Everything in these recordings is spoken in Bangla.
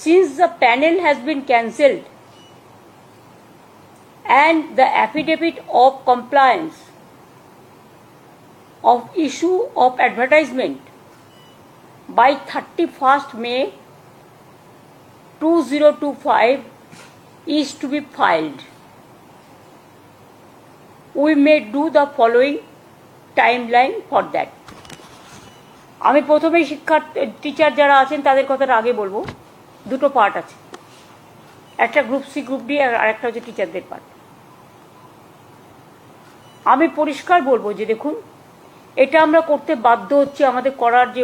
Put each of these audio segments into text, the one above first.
since the panel has been cancelled and the affidavit of compliance of issue of advertisement by 31st May 2025 is to be filed, we may do the following timeline for that. আমি প্রথমেই টিচার যারা আছেন তাদের কথাটা আগে বলবো। দুটো পার্ট আছে, একটা গ্রুপ সি গ্রুপ ডি আর একটা হচ্ছে টিচারদের পার্ট। আমি পরিষ্কার বলবো যে দেখুন, এটা আমরা করতে বাধ্য হচ্ছে, আমাদের করার যে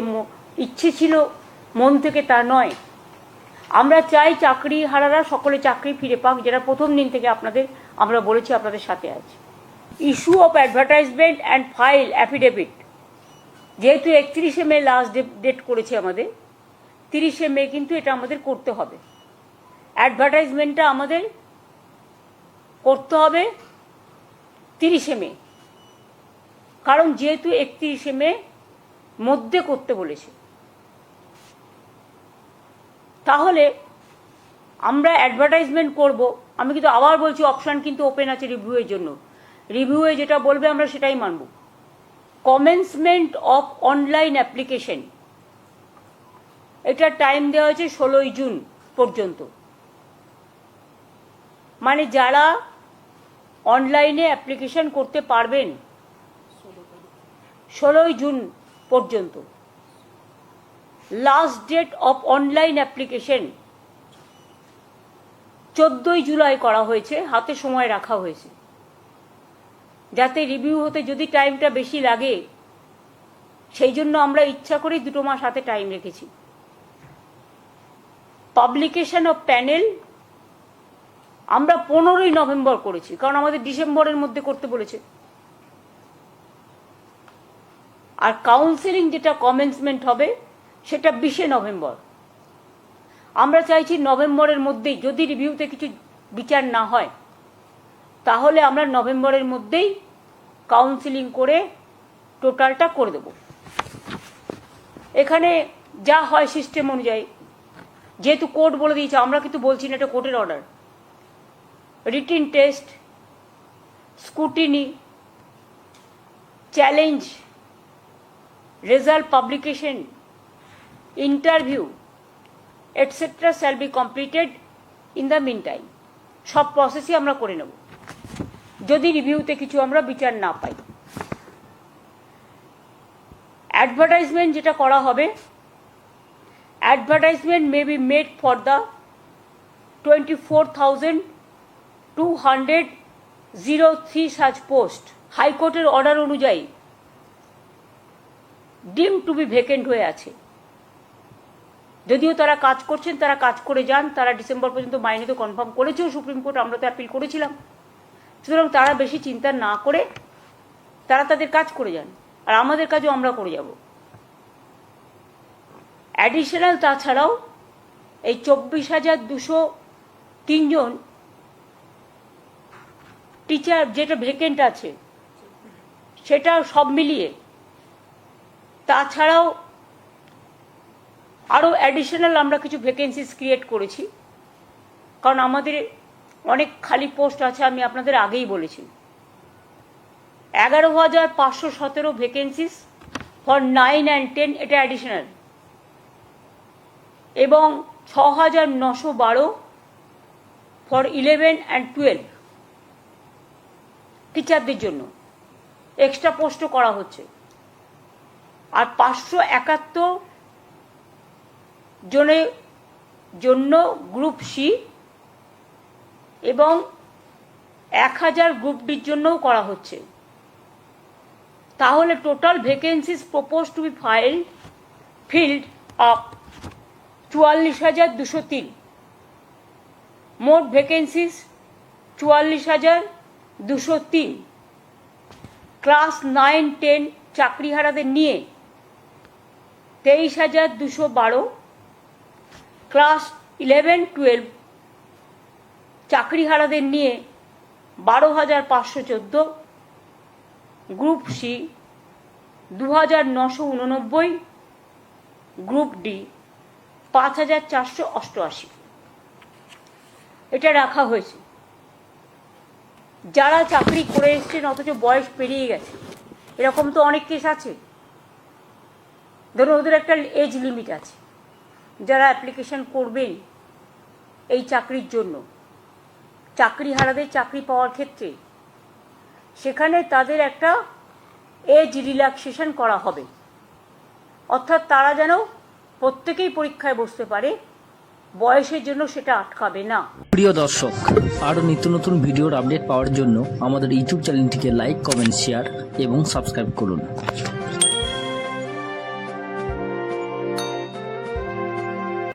ইচ্ছে ছিল মন থেকে তা নয়। আমরা চাই চাকরি হারারা সকলে চাকরি ফিরে পাক, যেটা প্রথম দিন থেকে আমরা বলেছি আপনাদের সাথে আছে। Issue of advertisement and file affidavit, যেহেতু 31শে মে লাস্ট ডেট করেছে আমাদের, 30শে মে কিন্তু এটা আমাদের করতে হবে। অ্যাডভার্টাইজমেন্টটা আমাদের করতে হবে 30শে মে, কারণ যেহেতু 31শে মে মধ্যে করতে বলেছে। তাহলে আমরা অ্যাডভার্টাইজমেন্ট করব। আমি কিন্তু আবার বলছি, অপশান কিন্তু ওপেন আছে রিভিউয়ের জন্য। রিভিউয়ে যেটা বলবে আমরা সেটাই মানব। কমেন্সমেন্ট অফ অনলাইন অ্যাপ্লিকেশন, এটা টাইম দেওয়া হয়েছে 16ই জুন পর্যন্ত। মানে যারা অনলাইনে অ্যাপ্লিকেশন করতে পারবেন 16ই জুন পর্যন্ত। Last date of online application 14ই জুলাই করা হয়েছে, হাতে সময় রাখা হয়েছে, যাতে রিভিউ হতে যদি টাইমটা বেশি লাগে সেই জন্য আমরা ইচ্ছা করেই 2 মাস হাতে টাইম রেখেছি। পাবলিকেশন অফ প্যানেল আমরা 15ই নভেম্বর করেছি, কারণ আমাদের ডিসেম্বরের মধ্যে করতে বলেছে। আর কাউন্সেলিং যেটা কমেন্সমেন্ট হবে সেটা 20শে নভেম্বর। আমরা চাইছি নভেম্বরের মধ্যেই, যদি রিভিউতে কিছু বিচার না হয় তাহলে আমরা নভেম্বরের মধ্যেই কাউন্সেলিং করে টোটালটা করে দেব। এখানে যা হয় সিস্টেম অনুযায়ী, যেহেতু কোর্ট বলে দিয়েছে, আমরা কিন্তু বলছি না এটা কোর্টের order. Written test, scrutiny, challenge, result publication, interview etcetera shall be completed in the mean time. সব প্রসেসই আমরা করে নেব যদি রিভিউতে কিছু আমরা বিচার না পাই। অ্যাডভার্টাইজমেন্ট যেটা করা হবে, advertisement may be made for the 24,203 such post হাইকোর্টের অর্ডার অনুযায়ী ডিম টু বি ভ্যাকেন্ট হয়ে আছে। যদিও তারা কাজ করছেন, তারা কাজ করে যান, তারা ডিসেম্বর পর্যন্ত মাইনে তো কনফার্ম করেছেও সুপ্রিম কোর্ট, আমরা তো অ্যাপিল করেছিলাম। সুতরাং তারা বেশি চিন্তা না করে তারা তাদের কাজ করে যান, আর আমাদের কাজও আমরা করে যাব। অ্যাডিশনাল তাছাড়াও এই 24,203 জন টিচার যেটা ভ্যাকেন্ট আছে সেটা সব মিলিয়ে, তাছাড়াও আরও অ্যাডিশনাল আমরা কিছু ভ্যাকেন্সিস ক্রিয়েট করেছি, কারণ আমাদের অনেক খালি পোস্ট আছে। আমি আপনাদের আগেই বলেছি 11,517 ভ্যাকেন্সিস ফর 9 and 10, এটা অ্যাডিশনাল, এবং 6,912 ফর 11 and 12 টিচারদের জন্য এক্সট্রা পোস্টও করা হচ্ছে। আর 571 জনের জন্য গ্রুপ সি এবং 1000 গ্রুপ ডির জন্যও করা হচ্ছে। তাহলে total vacancies propose to B filled up 44,203। মোট ভ্যাকেন্সিস 44,203। ক্লাস 9-10 চাকরিহারাদের নিয়ে 23,212, ক্লাস 11-12 চাকরিহারাদের নিয়ে 12,514, গ্রুপ সি 2,989, গ্রুপ ডি 5,488 এটা রাখা হয়েছে। যারা চাকরি করে এসছেন অথচ বয়স পেরিয়ে গেছে, এরকম তো অনেক কেস আছে। ধরুন ওদের একটা এজ লিমিট আছে, যারা অ্যাপ্লিকেশন করবেন এই চাকরির জন্য, চাকরিহারাদের চাকরি পাওয়ার ক্ষেত্রে, সেখানে তাদের একটা এজ রিল্যাক্সেশন করা হবে, অর্থাৎ তারা যেন প্রত্যেকেই পরীক্ষায় বসতে পারে, বয়সের জন্য সেটা আটকাবে না। প্রিয় দর্শক, আরও নিত্য নতুন ভিডিওর আপডেট পাওয়ার জন্য আমাদের ইউটিউব চ্যানেলটিকে লাইক, কমেন্ট, শেয়ার এবং সাবস্ক্রাইব করুন।